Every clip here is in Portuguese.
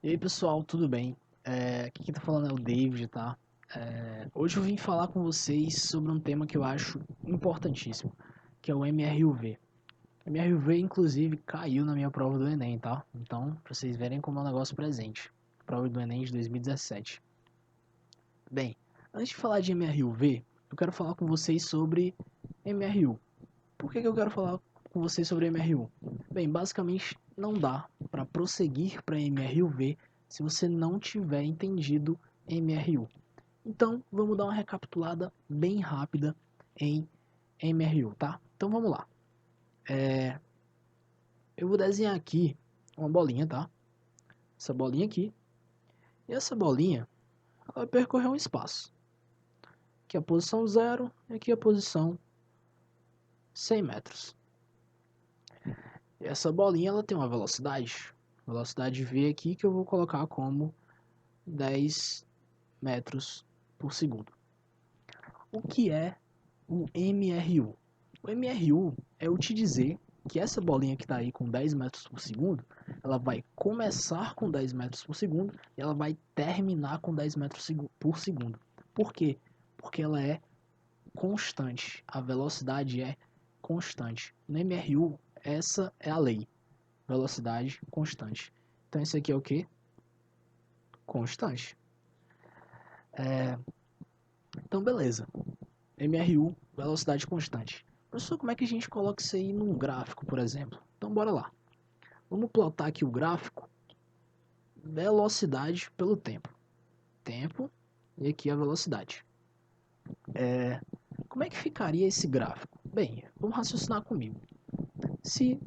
E aí pessoal, tudo bem? Aqui quem tá falando é o David, tá? Hoje eu vim falar com vocês sobre um tema que eu acho importantíssimo, que é o MRUV. MRUV, inclusive, caiu na minha prova do Enem, tá? Então, pra vocês verem como é um negócio presente. Prova do Enem de 2017. Bem, antes de falar de MRUV, eu quero falar com vocês sobre MRU. Por que eu quero falar com vocês sobre MRU? Bem, basicamente não dá para prosseguir para MRUV se você não tiver entendido MRU. Então, vamos dar uma recapitulada bem rápida em MRU, tá? Então vamos lá. Eu vou desenhar aqui uma bolinha, tá? Essa bolinha aqui. E essa bolinha ela vai percorrer um espaço. Aqui a posição 0 e aqui a posição 100 metros. E essa bolinha ela tem uma velocidade V aqui que eu vou colocar como 10 metros por segundo. O que é o MRU? O MRU é eu te dizer que essa bolinha que está aí com 10 metros por segundo, ela vai começar com 10 metros por segundo e ela vai terminar com 10 metros por segundo. Por quê? Porque ela é constante, a velocidade é constante. No MRU, essa é a lei, velocidade constante. Então isso aqui é o que? Constante. Então beleza, MRU, velocidade constante. Professor, como é que a gente coloca isso aí num gráfico, por exemplo? Então bora lá. Vamos plotar aqui o gráfico, velocidade pelo tempo. Tempo e aqui a velocidade. Como é que ficaria esse gráfico? Bem, vamos raciocinar comigo. Se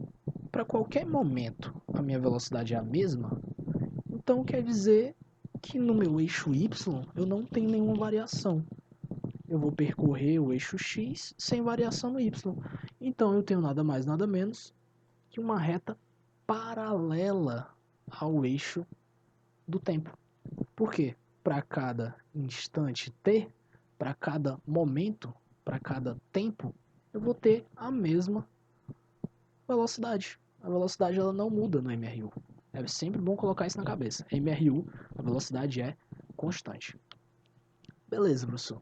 para qualquer momento a minha velocidade é a mesma, então quer dizer que no meu eixo Y eu não tenho nenhuma variação. Eu vou percorrer o eixo X sem variação no Y. Então eu tenho nada mais nada menos que uma reta paralela ao eixo do tempo. Por quê? Para cada instante t, para cada momento, para cada tempo, eu vou ter a mesma velocidade. A velocidade ela não muda no MRU. É sempre bom colocar isso na cabeça. MRU, a velocidade é constante. Beleza, professor.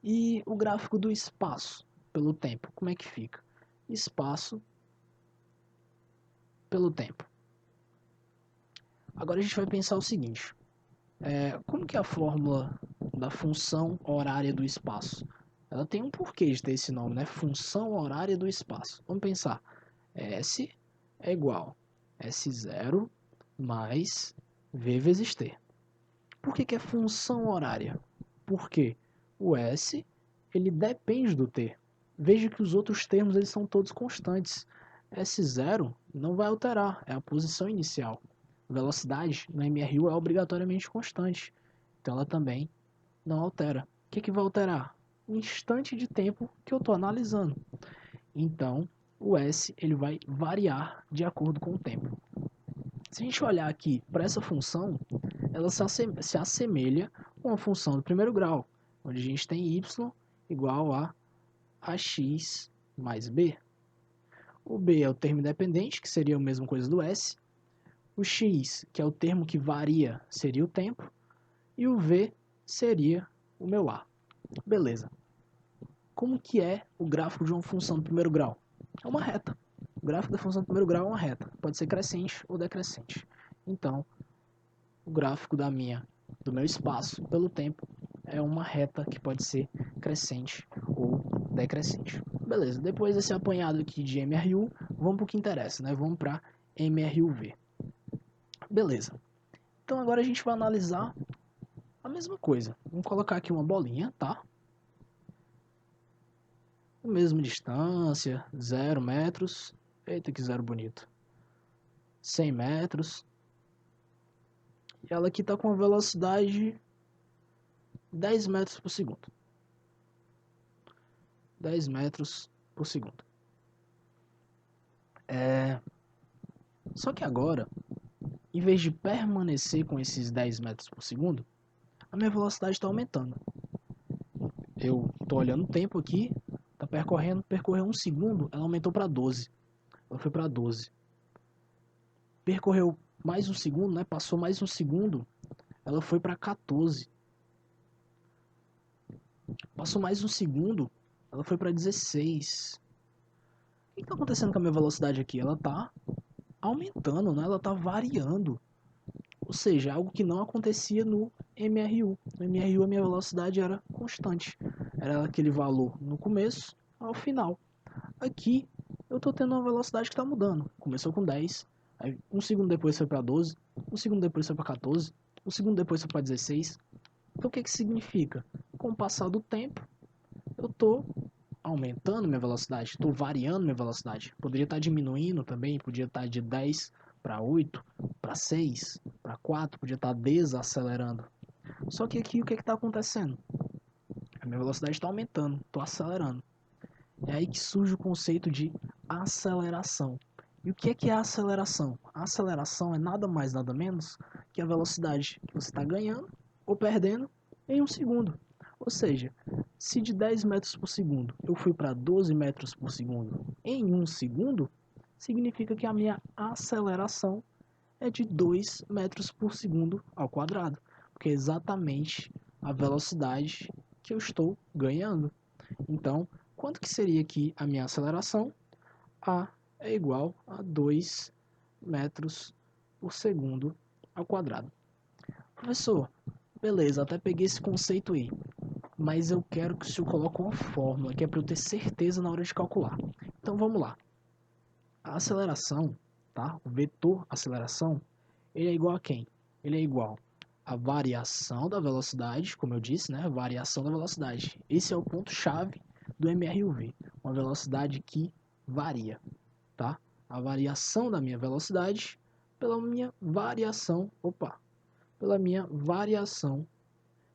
E o gráfico do espaço pelo tempo, como é que fica? Espaço pelo tempo. Agora a gente vai pensar o seguinte: como que é a fórmula da função horária do espaço? Ela tem um porquê de ter esse nome, né? Função horária do espaço. Vamos pensar. S é igual a S0 mais V vezes T. Por que é função horária? Porque o S ele depende do T. Veja que os outros termos eles são todos constantes. S0 não vai alterar, é a posição inicial. Velocidade no MRU é obrigatoriamente constante, então ela também não altera. O que vai alterar? O instante de tempo que eu estou analisando. Então, o S ele vai variar de acordo com o tempo. Se a gente olhar aqui para essa função, ela se assemelha com a função do primeiro grau, onde a gente tem y igual a ax mais b. O b é o termo independente, que seria a mesma coisa do s. O x, que é o termo que varia, seria o tempo. E o v seria o meu a. Beleza. Como que é o gráfico de uma função do primeiro grau? É uma reta. O gráfico da função do primeiro grau é uma reta. Pode ser crescente ou decrescente. Então, o gráfico do meu espaço pelo tempo é uma reta que pode ser crescente ou decrescente. Beleza, depois desse apanhado aqui de MRU, vamos para o que interessa, né? Vamos para MRUV. Beleza. Então agora a gente vai analisar a mesma coisa. Vamos colocar aqui uma bolinha, tá? A mesma distância, 0 metros. Eita, que zero bonito. 100 metros. E ela aqui está com uma velocidade 10 metros por segundo. 10 metros por segundo. Só que agora, em vez de permanecer com esses 10 metros por segundo, a minha velocidade está aumentando. Eu estou olhando o tempo aqui, está percorreu 1 segundo, ela aumentou para 12. Ela foi para 12. Percorreu mais um segundo, né? Passou mais um segundo, ela foi para 14. Passou mais um segundo, ela foi para 16. O que está acontecendo com a minha velocidade aqui? Ela está aumentando, né? Ela está variando. Ou seja, algo que não acontecia no MRU. No MRU a minha velocidade era constante. Era aquele valor no começo ao final. Aqui eu estou tendo uma velocidade que está mudando. Começou com 10, aí um segundo depois foi para 12, um segundo depois foi para 14, um segundo depois foi para 16. Então o que significa? Com o passar do tempo, eu estou aumentando minha velocidade, estou variando minha velocidade. Poderia estar diminuindo também, podia estar de 10 para 8, para 6, para 4, podia estar desacelerando. Só que aqui o que está acontecendo? A minha velocidade está aumentando, estou acelerando. É aí que surge o conceito de aceleração. E o que é a aceleração? A aceleração é nada mais, nada menos que a velocidade que você está ganhando ou perdendo em um segundo. Ou seja, se de 10 metros por segundo eu fui para 12 metros por segundo em um segundo, significa que a minha aceleração é de 2 metros por segundo ao quadrado, porque é exatamente a velocidade que eu estou ganhando. Então, quanto que seria aqui a minha aceleração? A é igual a 2 metros por segundo ao quadrado. Professor, beleza, até peguei esse conceito aí, mas eu quero que o senhor coloque uma fórmula que é para eu ter certeza na hora de calcular. Então vamos lá. A aceleração, tá? O vetor aceleração, ele é igual a quem? Ele é igual à variação da velocidade, como eu disse, né? Variação da velocidade. Esse é o ponto-chave do MRUV, uma velocidade que varia, tá? A variação da minha velocidade pela minha variação, pela minha variação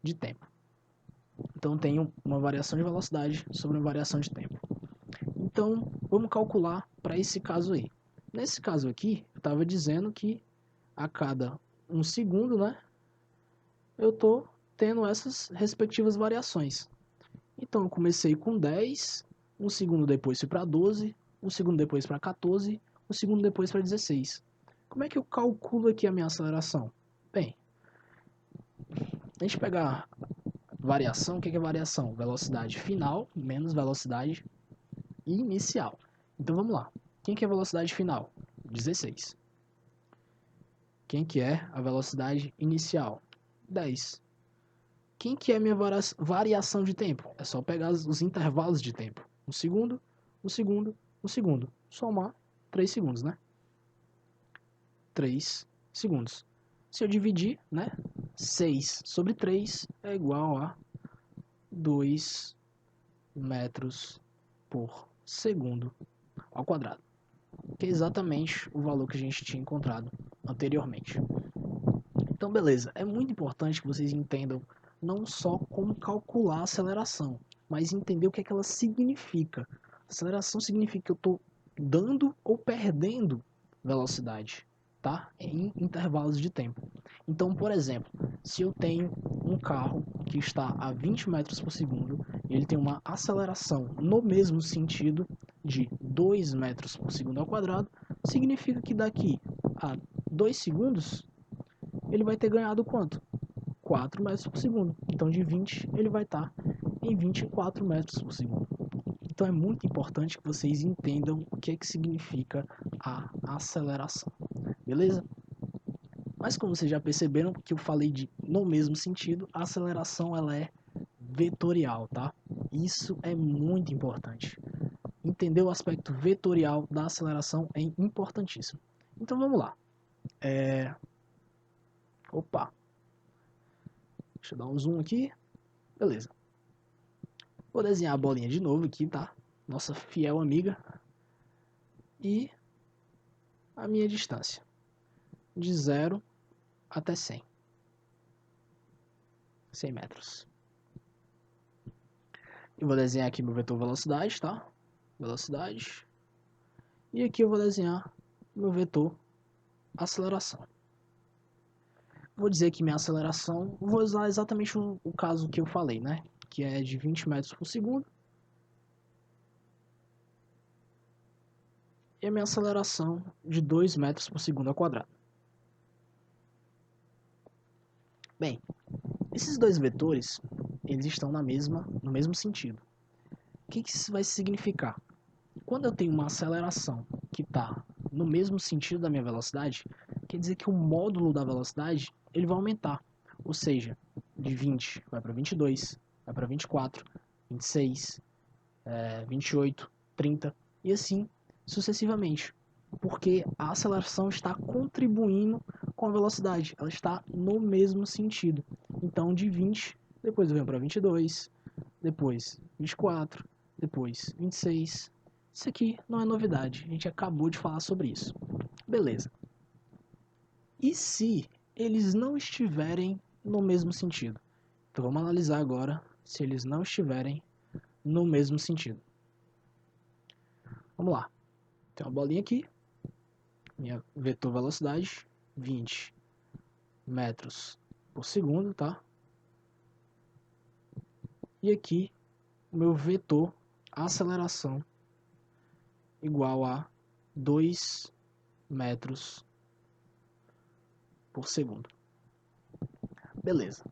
de tempo. Então tenho uma variação de velocidade sobre uma variação de tempo. Então vamos calcular para esse caso aí. Nesse caso aqui, eu estava dizendo que a cada um segundo, né, eu estou tendo essas respectivas variações. Então eu comecei com 10, um segundo depois fui para 12, um segundo depois para 14, um segundo depois para 16. Como é que eu calculo aqui a minha aceleração? Bem, a gente pegar variação, o que é variação? Velocidade final menos velocidade inicial. Então vamos lá. Quem que é a velocidade final? 16. Quem que é a velocidade inicial? 10. Quem que é a minha variação de tempo? É só pegar os intervalos de tempo. Um segundo, um segundo, um segundo. Somar 3 segundos, né? 3 segundos. Se eu dividir, né? 6 sobre 3 é igual a 2 metros por segundo ao quadrado. Que é exatamente o valor que a gente tinha encontrado anteriormente. Então, beleza. É muito importante que vocês entendam não só como calcular a aceleração, mas entender o que é que ela significa. Aceleração significa que eu estou dando ou perdendo velocidade, tá? Em intervalos de tempo. Então, por exemplo, se eu tenho um carro que está a 20 metros por segundo e ele tem uma aceleração no mesmo sentido de 2 metros por segundo ao quadrado, significa que daqui a 2 segundos ele vai ter ganhado quanto? 4 metros por segundo. Então de 20 ele vai estar em 24 metros por segundo. Então é muito importante que vocês entendam o que é que significa a aceleração. Beleza? Mas como vocês já perceberam que eu falei de no mesmo sentido, a aceleração ela é vetorial, tá? Isso é muito importante. Entender o aspecto vetorial da aceleração é importantíssimo. Então vamos lá. Opa, deixa eu dar um zoom aqui. Beleza. Vou desenhar a bolinha de novo aqui, tá? Nossa fiel amiga. E a minha distância. De 0 até 100. 100 metros. Eu vou desenhar aqui meu vetor velocidade, tá? Velocidade. E aqui eu vou desenhar meu vetor aceleração. Vou dizer que minha aceleração, vou usar exatamente o caso que eu falei, né? Que é de 20 metros por segundo. E a minha aceleração de 2 metros por segundo ao quadrado. Bem, esses dois vetores, eles estão no mesmo sentido. O que isso vai significar? Quando eu tenho uma aceleração que está no mesmo sentido da minha velocidade, quer dizer que o módulo da velocidade ele vai aumentar. Ou seja, de 20 vai para 22, vai para 24, 26, 28, 30 e assim sucessivamente. Porque a aceleração está contribuindo com a velocidade, ela está no mesmo sentido. Então de 20, depois eu venho para 22, depois 24, depois 26. Isso aqui não é novidade, a gente acabou de falar sobre isso. Beleza. E se eles não estiverem no mesmo sentido? Então vamos analisar agora se eles não estiverem no mesmo sentido. Vamos lá. Tem uma bolinha aqui, minha vetor velocidade, 20 metros por segundo, tá? E aqui, o meu vetor aceleração igual a 2 metros por segundo. Beleza.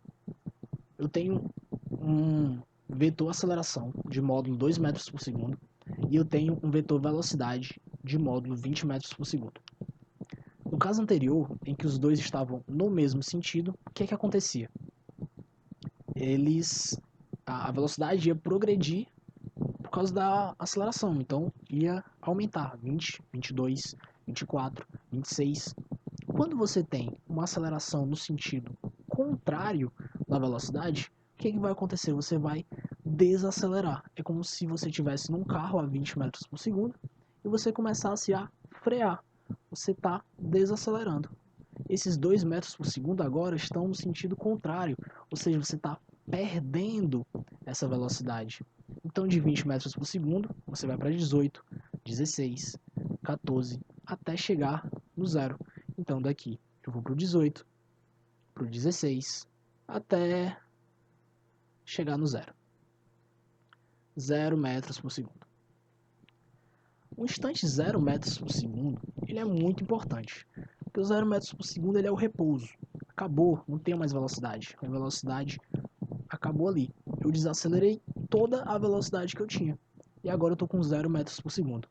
Eu tenho um vetor aceleração de módulo 2 metros por segundo e eu tenho um vetor velocidade de módulo 20 metros por segundo. No caso anterior, em que os dois estavam no mesmo sentido, o que acontecia? A velocidade ia progredir por causa da aceleração, então ia aumentar 20, 22, 24, 26. Quando você tem uma aceleração no sentido contrário da velocidade, o que vai acontecer? Você vai desacelerar. É como se você estivesse num carro a 20 metros por segundo e você começasse a frear. Você está desacelerando. Esses 2 metros por segundo agora estão no sentido contrário, ou seja, você está perdendo essa velocidade. Então, de 20 metros por segundo, você vai para 18, 16, 14, até chegar no zero. Então, daqui eu vou para o 18, para o 16, até chegar no zero. 0 metros por segundo. O instante 0 metros por segundo, ele é muito importante. Porque o 0 metros por segundo ele é o repouso. Acabou, não tem mais velocidade. A velocidade acabou ali. Eu desacelerei toda a velocidade que eu tinha. E agora eu estou com 0 metros por segundo.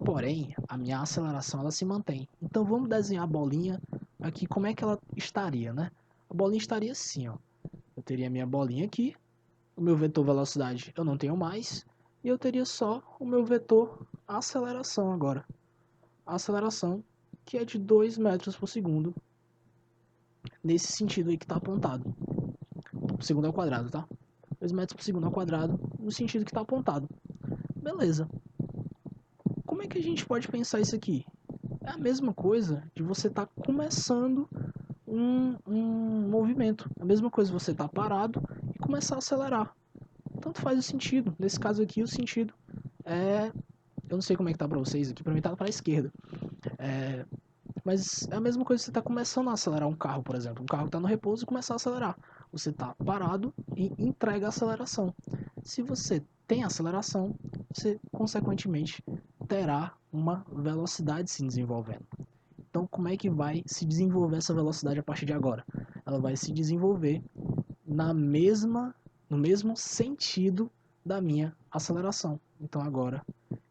Porém, a minha aceleração ela se mantém. Então vamos desenhar a bolinha aqui, como é que ela estaria, né? A bolinha estaria assim, ó. Eu teria a minha bolinha aqui, o meu vetor velocidade eu não tenho mais, e eu teria só o meu vetor aceleração agora. A aceleração que é de 2 metros por segundo, nesse sentido aí que está apontado. Por segundo ao quadrado, tá? 2 metros por segundo ao quadrado, no sentido que está apontado. Beleza. Como é que a gente pode pensar isso aqui? É a mesma coisa de você estar começando um movimento. A mesma coisa você estar parado e começar a acelerar. Tanto faz o sentido. Nesse caso aqui, o sentido é... Eu não sei como é que tá pra vocês aqui, pra mim tá pra esquerda. Mas é a mesma coisa que você tá começando a acelerar um carro, por exemplo. Um carro que tá no repouso e começar a acelerar. Você tá parado e entrega a aceleração. Se você tem aceleração, você consequentemente terá uma velocidade se desenvolvendo. Então, como é que vai se desenvolver essa velocidade a partir de agora? Ela vai se desenvolver no mesmo sentido da minha aceleração. Então, agora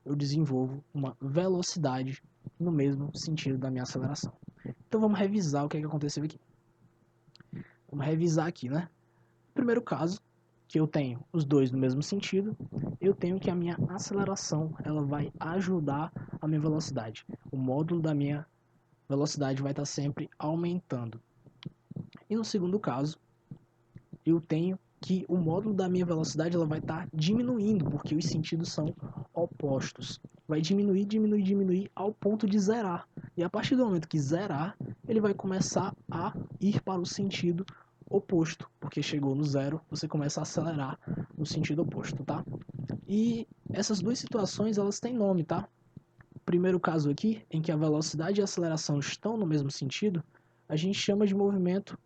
eu desenvolvo uma velocidade no mesmo sentido da minha aceleração. Então, vamos revisar o que aconteceu aqui. Vamos revisar aqui, né? Primeiro caso, que eu tenho os dois no mesmo sentido, eu tenho que a minha aceleração ela vai ajudar a minha velocidade. O módulo da minha velocidade vai estar sempre aumentando. E no segundo caso, eu tenho que o módulo da minha velocidade ela vai estar diminuindo, porque os sentidos são opostos. Vai diminuir, diminuir, diminuir ao ponto de zerar. E a partir do momento que zerar, ele vai começar a ir para o sentido oposto, porque chegou no zero, você começa a acelerar no sentido oposto, tá? E essas duas situações, elas têm nome, tá? O primeiro caso aqui, em que a velocidade e a aceleração estão no mesmo sentido, a gente chama de movimento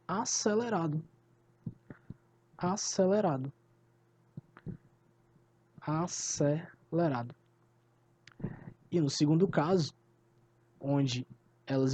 acelerado. Acelerado. Acelerado. E no segundo caso, onde elas